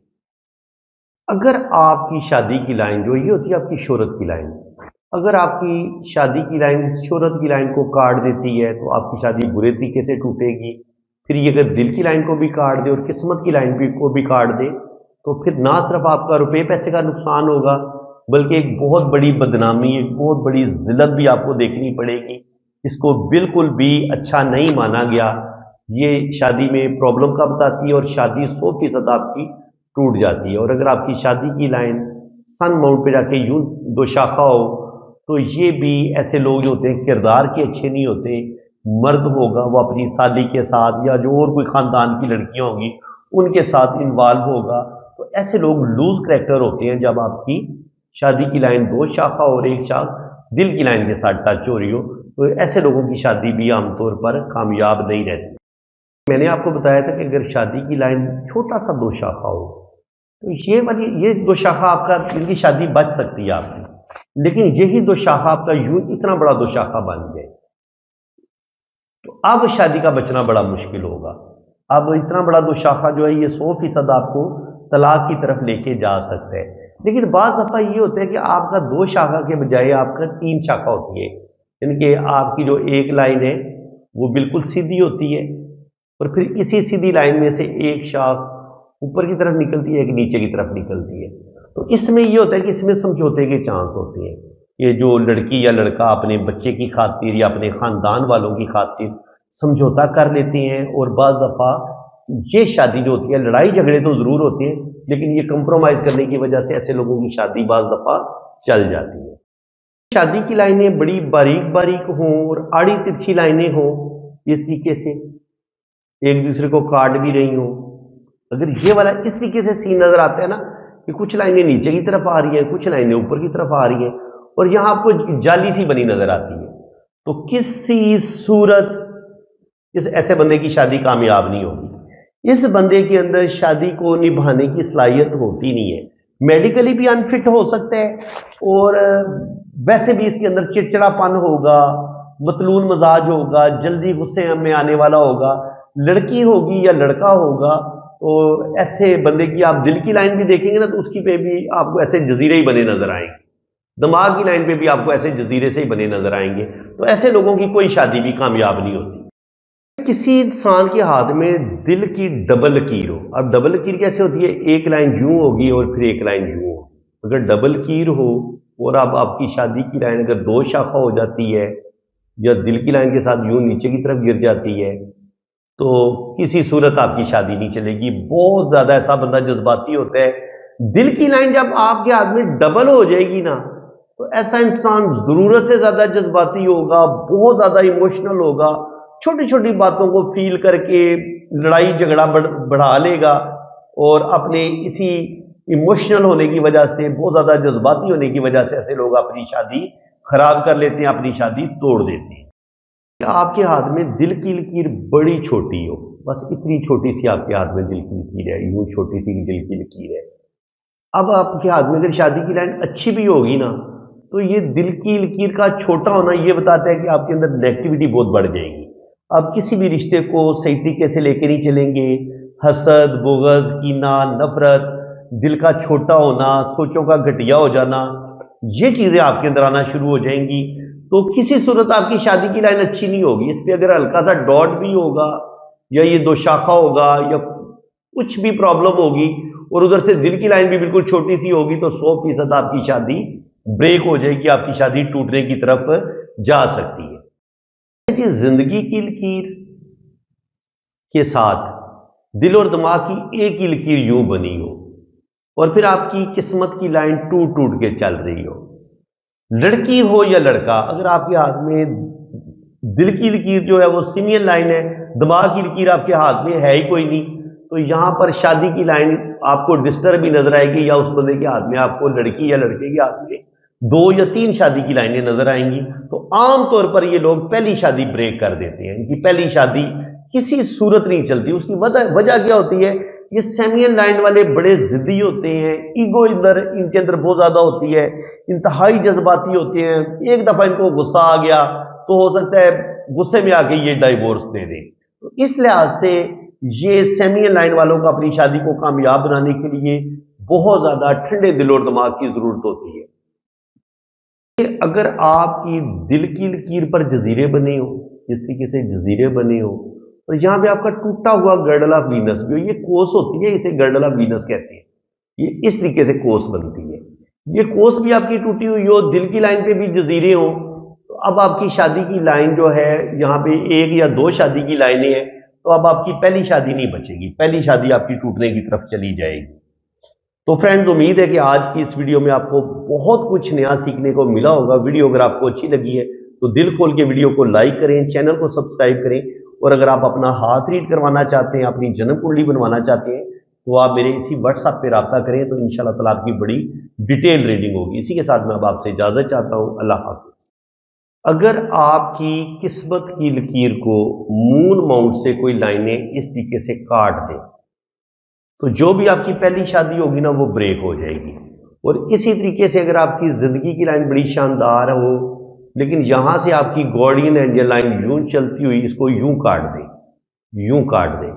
अगर आपकी शादी की लाइन जो ये होती है आपकी शोहरत की लाइन, अगर आपकी शादी की लाइन इस शोहरत की लाइन को काट देती है तो आपकी शादी बुरे तरीके से टूटेगी। फिर ये अगर दिल की लाइन को भी काट दे और किस्मत की लाइन को भी काट दे तो फिर ना सिर्फ आपका रुपये पैसे का नुकसान होगा बल्कि एक बहुत बड़ी बदनामी, एक बहुत बड़ी जिल्लत भी आपको देखनी पड़ेगी। इसको बिल्कुल भी अच्छा नहीं माना गया, ये शादी में प्रॉब्लम का बताती है और शादी 100% आपकी टूट जाती है। और अगर आपकी शादी की लाइन सन माउंट पे जाके यूं दो शाखा हो तो ये भी ऐसे लोग जो होते हैं किरदार के अच्छे नहीं होते। मर्द होगा वो अपनी साली के साथ या जो और कोई खानदान की लड़कियां होंगी उनके साथ इन्वॉल्व होगा, तो ऐसे लोग लूज करैक्टर होते हैं। जब आपकी शादी की लाइन दो शाखा और एक शाख दिल की लाइन के साथ टच हो रही हो तो ऐसे लोगों की शादी भी आमतौर पर कामयाब नहीं रहती। मैंने आपको बताया था कि अगर शादी की लाइन छोटा सा दो शाखा हो तो ये दो शाखा आपका, इनकी शादी बच सकती है आपकी, लेकिन यही दो शाखा आपका यूं इतना बड़ा दो शाखा बन जाए तो अब शादी का बचना बड़ा मुश्किल होगा। अब इतना बड़ा दो शाखा जो है ये 100% आपको तलाक की तरफ लेके जा सकता है। लेकिन बाज दफा ये होता है कि आपका दो शाखा के बजाय आपका 3 शाखा होती है, यानी कि आपकी जो एक लाइन है वो बिल्कुल सीधी होती है और फिर इसी सीधी लाइन में से एक शाख ऊपर की तरफ निकलती है, एक नीचे की तरफ निकलती है। तो इसमें यह होता है कि इसमें समझौते के चांस होते हैं। ये जो लड़की या लड़का अपने बच्चे की खातिर या अपने ख़ानदान वालों की खातिर समझौता कर लेते हैं, और बाज़ दफ़ा ये शादी जो होती है, लड़ाई झगड़े तो ज़रूर होते हैं, लेकिन ये कंप्रोमाइज़ करने की वजह से ऐसे लोगों की शादी बाज़ दफ़ा चल जाती है। शादी की लाइनें बड़ी बारीक बारीक हों और आड़ी तिरछी लाइनें हों, इस तरीके से एक दूसरे को काट भी रही हों, अगर ये वाला इस तरीके से सीन नजर आता है ना कि कुछ लाइनें नीचे की तरफ आ रही हैं, कुछ लाइनें ऊपर की तरफ आ रही हैं, और यहां आपको जाली सी बनी नजर आती है, तो किसी सूरत इस ऐसे बंदे की शादी कामयाब नहीं होगी। इस बंदे के अंदर शादी को निभाने की सलाहियत होती नहीं है, मेडिकली भी अनफिट हो सकता है, और वैसे भी इसके अंदर चिड़चिड़ापन होगा, मतलून मजाज होगा, जल्दी गुस्से में आने वाला होगा, लड़की होगी या लड़का होगा, तो ऐसे बंदे की आप दिल की लाइन भी देखेंगे ना, तो उसकी पे भी आपको ऐसे जजीरे ही बने नजर आएंगे, दिमाग की लाइन पे भी आपको ऐसे जजीरे से ही बने नजर आएंगे। तो ऐसे लोगों की कोई शादी भी कामयाब नहीं होती। किसी इंसान के हाथ में दिल की डबल लकीर हो, अब डबल लकीर कैसे होती है, एक लाइन यूं होगी और फिर एक लाइन यूं होगी। अगर डबल लकीर हो और अब आपकी शादी की लाइन अगर दो शाखा हो जाती है, या दिल की लाइन के साथ यूं नीचे की तरफ गिर जाती है, तो किसी सूरत आपकी शादी नहीं चलेगी। बहुत ज्यादा ऐसा बंदा जज्बाती होता है, दिल की लाइन जब आपके हाथ में डबल हो जाएगी ना, तो ऐसा इंसान जरूरत से ज्यादा जज्बाती होगा, बहुत ज्यादा इमोशनल होगा, छोटी छोटी बातों को फील करके लड़ाई झगड़ा बढ़ा लेगा, और अपने इसी इमोशनल होने की वजह से, बहुत ज्यादा जज्बाती होने की वजह से ऐसे लोग अपनी शादी खराब कर लेते हैं, अपनी शादी तोड़ देते हैं। आपके हाथ में दिल की लकीर बड़ी छोटी हो, बस इतनी छोटी सी आपके हाथ में दिल की लकीर है, यूं छोटी सी दिल की लकीर है। अब आपके हाथ में अगर शादी की लाइन अच्छी भी होगी ना, तो ये दिल की लकीर का छोटा होना ये बताता है कि आपके अंदर नेगेटिविटी बहुत बढ़ जाएगी। आप किसी भी रिश्ते को सही तरीके से लेके नहीं चलेंगे, हसद, बुग़्ज़, कीना, नफरत, दिल का छोटा होना, सोचों का घटिया हो जाना, ये चीजें आपके अंदर आना शुरू हो जाएंगी, तो किसी सूरत आपकी शादी की लाइन अच्छी नहीं होगी। इस पे अगर हल्का सा डॉट भी होगा, या ये दो शाखा होगा, या कुछ भी प्रॉब्लम होगी, और उधर से दिल की लाइन भी बिल्कुल छोटी सी होगी, तो 100% आपकी शादी ब्रेक हो जाएगी, आपकी शादी टूटने की तरफ जा सकती है। कि जिंदगी की लकीर के साथ दिल और दिमाग की एक ही लकीर यूं बनी हो, और फिर आपकी किस्मत की लाइन टूट टूट के चल रही हो, लड़की हो या लड़का, अगर आपके हाथ में दिल की लकीर जो है वो सिमियन लाइन है, दिमाग की लकीर आपके हाथ में है ही कोई नहीं, तो यहां पर शादी की लाइन आपको डिस्टर्ब भी नजर आएगी, या उस बंदे के हाथ में आपको लड़की या लड़के के हाथ में 2 या 3 शादी की लाइनें नजर आएंगी। तो आमतौर पर ये लोग पहली शादी ब्रेक कर देते हैं, इनकी पहली शादी किसी सूरत नहीं चलती। उसकी वजह क्या होती है, ये सेमियन लाइन वाले बड़े जिद्दी होते हैं, ईगो इनके अंदर बहुत ज्यादा होती है, इंतहाई जज्बाती होते हैं, एक दफा इनको गुस्सा आ गया तो हो सकता है गुस्से में आके ये डाइवोर्स दे दें। तो इस लिहाज से ये सेमियन लाइन वालों को अपनी शादी को कामयाब बनाने के लिए बहुत ज्यादा ठंडे दिल और दिमाग की जरूरत होती है। अगर आपकी दिल की लकीर पर जजीरे बने हो, जिस तरीके से जजीरे बने हो, और यहां पे आपका टूटा हुआ गर्डल ऑफ वीनस भी हो, ये कोस होती है, इसे गर्डल ऑफ वीनस कहते हैं, ये इस तरीके से कोस बनती है। ये कोस भी आपकी टूटी हुई हो, दिल की लाइन पे भी जजीरे हो, तो अब आपकी शादी की लाइन जो है, यहाँ पे 1 या 2 शादी की लाइनें हैं, तो अब आपकी पहली शादी नहीं बचेगी, पहली शादी आपकी टूटने की तरफ चली जाएगी। तो फ्रेंड्स, उम्मीद है कि आज की इस वीडियो में आपको बहुत कुछ नया सीखने को मिला होगा। वीडियो अगर आपको अच्छी लगी है तो दिल खोल के वीडियो को लाइक करें, चैनल को सब्सक्राइब करें, और अगर आप अपना हाथ रीड करवाना चाहते हैं, अपनी जन्म कुंडली बनवाना चाहते हैं, तो आप मेरे इसी व्हाट्सएप पे रब्ता करें, तो इंशाल्लाह ताला आपकी बड़ी डिटेल रीडिंग होगी। इसी के साथ मैं अब आपसे इजाजत चाहता हूं। अल्लाह हाफिज। अगर आपकी किस्मत की लकीर को मून माउंट से कोई लाइनें इस तरीके से काट दें, तो जो भी आपकी पहली शादी होगी ना, वो ब्रेक हो जाएगी। और इसी तरीके से अगर आपकी जिंदगी की लाइन बड़ी शानदार हो, लेकिन यहां से आपकी गार्डियन एंजल लाइन यूं चलती हुई इसको यूं काट दे, यूं काट दे,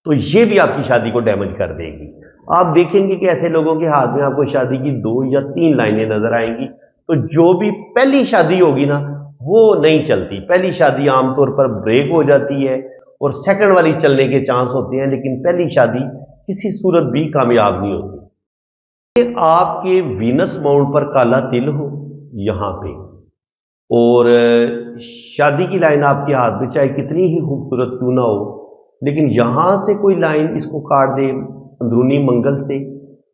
तो ये भी आपकी शादी को डैमेज कर देगी। आप देखेंगे कि ऐसे लोगों के हाथ में आपको शादी की 2 या 3 लाइनें नजर आएंगी। तो जो भी पहली शादी होगी ना, वो नहीं चलती, पहली शादी आमतौर पर ब्रेक हो जाती है, और सेकंड वाली चलने के चांस होते हैं, लेकिन पहली शादी किसी सूरत भी कामयाब नहीं होती। आपके वीनस माउंट पर काला तिल हो, यहाँ पे, और शादी की लाइन आपके हाथ में चाहे कितनी ही खूबसूरत क्यों ना हो, लेकिन यहाँ से कोई लाइन इसको काट दे अंदरूनी मंगल से,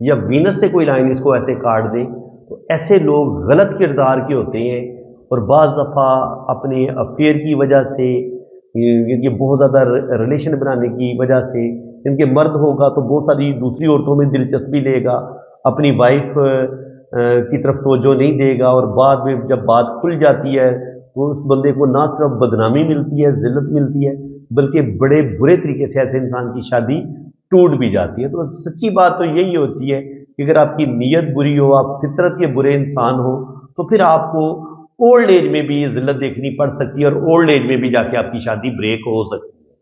या वीनस से कोई लाइन इसको ऐसे काट दे, तो ऐसे लोग गलत किरदार के होते हैं। और बाज़ दफ़ा अपने अफेयर की वजह से, ये बहुत ज़्यादा रिलेशन बनाने की वजह से, इनके मर्द होगा तो बहुत सारी दूसरी औरतों में दिलचस्पी लेगा, अपनी वाइफ की तरफ तवज्जो नहीं देगा, और बाद में जब बात खुल जाती है तो उस बंदे को ना सिर्फ बदनामी मिलती है, जिल्लत मिलती है, बल्कि बड़े बुरे तरीके से ऐसे इंसान की शादी टूट भी जाती है। तो सच्ची बात तो यही होती है कि अगर आपकी नीयत बुरी हो, आप फितरत के बुरे इंसान हो, तो फिर आपको ओल्ड एज में भी ये जिल्लत देखनी पड़ सकती है, और ओल्ड एज में भी जाके आपकी शादी ब्रेक हो सकती है।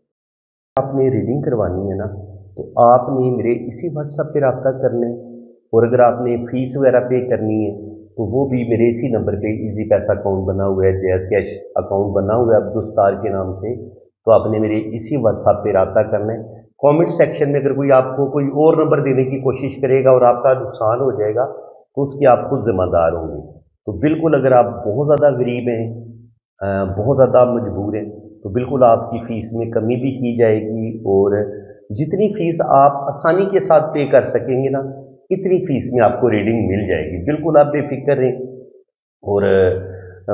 आपने रीडिंग करवानी है ना, तो आपने मेरे इसी व्हाट्सएप पे रब्ता करना है, और अगर आपने फीस वगैरह पे करनी है तो वो भी मेरे इसी नंबर पे इजी पैसा अकाउंट बना हुआ है, जैज़ कैश अकाउंट बना हुआ है अब्दुस्तार के नाम से, तो आपने मेरे इसी व्हाट्सएप पे रब्ता करना है। कमेंट सेक्शन में अगर कोई आपको कोई और नंबर देने की कोशिश करेगा और आपका नुकसान हो जाएगा तो उसकी आप खुद जिम्मेदार होंगे। तो बिल्कुल अगर आप बहुत ज़्यादा गरीब हैं, बहुत ज़्यादा मजबूर हैं, तो बिल्कुल आपकी फ़ीस में कमी भी की जाएगी, और जितनी फ़ीस आप आसानी के साथ पे कर सकेंगे ना, इतनी फ़ीस में आपको रीडिंग मिल जाएगी। बिल्कुल आप बेफिक्र रहें। और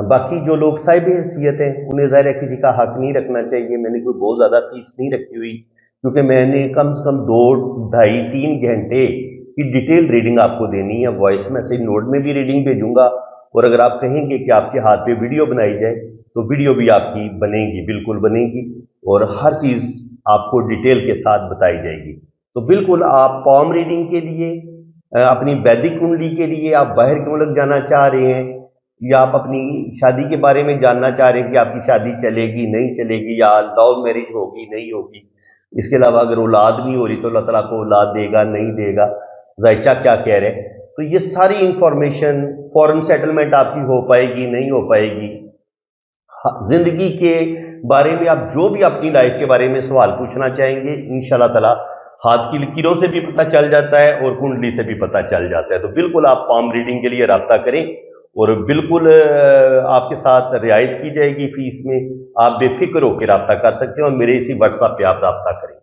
बाकी जो लोग साहिब हैसियत हैं उन्हें ज़ाहिर है किसी का हक नहीं रखना चाहिए। मैंने कोई बहुत ज़्यादा फ़ीस नहीं रखी हुई, क्योंकि मैंने कम से कम 2, ढाई, 3 घंटे की डिटेल रीडिंग आपको देनी है। वॉइस मैसेज नोट में भी रीडिंग भेजूंगा, और अगर आप कहेंगे कि आपके हाथ पे वीडियो बनाई जाए तो वीडियो भी आपकी बनेगी, बिल्कुल बनेगी, और हर चीज़ आपको डिटेल के साथ बताई जाएगी। तो बिल्कुल आप पॉम रीडिंग के लिए, अपनी वैदिक कुंडली के लिए आप बाहर के मुल्क जाना चाह रहे हैं, या आप अपनी शादी के बारे में जानना चाह रहे हैं कि आपकी शादी चलेगी नहीं चलेगी, या लव मैरिज होगी नहीं होगी, इसके अलावा अगर औलाद नहीं हो रही तो अल्लाह ताला को औलाद देगा नहीं देगा, ज़ायचा क्या कह रहे हैं, तो ये सारी इंफॉर्मेशन, फॉरेन सेटलमेंट आपकी हो पाएगी नहीं हो पाएगी, जिंदगी के बारे में आप जो भी अपनी लाइफ के बारे में सवाल पूछना चाहेंगे, इंशाल्लाह ताला हाथ की लकीरों से भी पता चल जाता है और कुंडली से भी पता चल जाता है। तो बिल्कुल आप पाम रीडिंग के लिए रब्ता करें, और बिल्कुल आपके साथ रियायत की जाएगी फीस में। आप बेफिक्र होकर रब्ता कर सकते हैं, और मेरे इसी व्हाट्सएप पे आप रब्ता करें।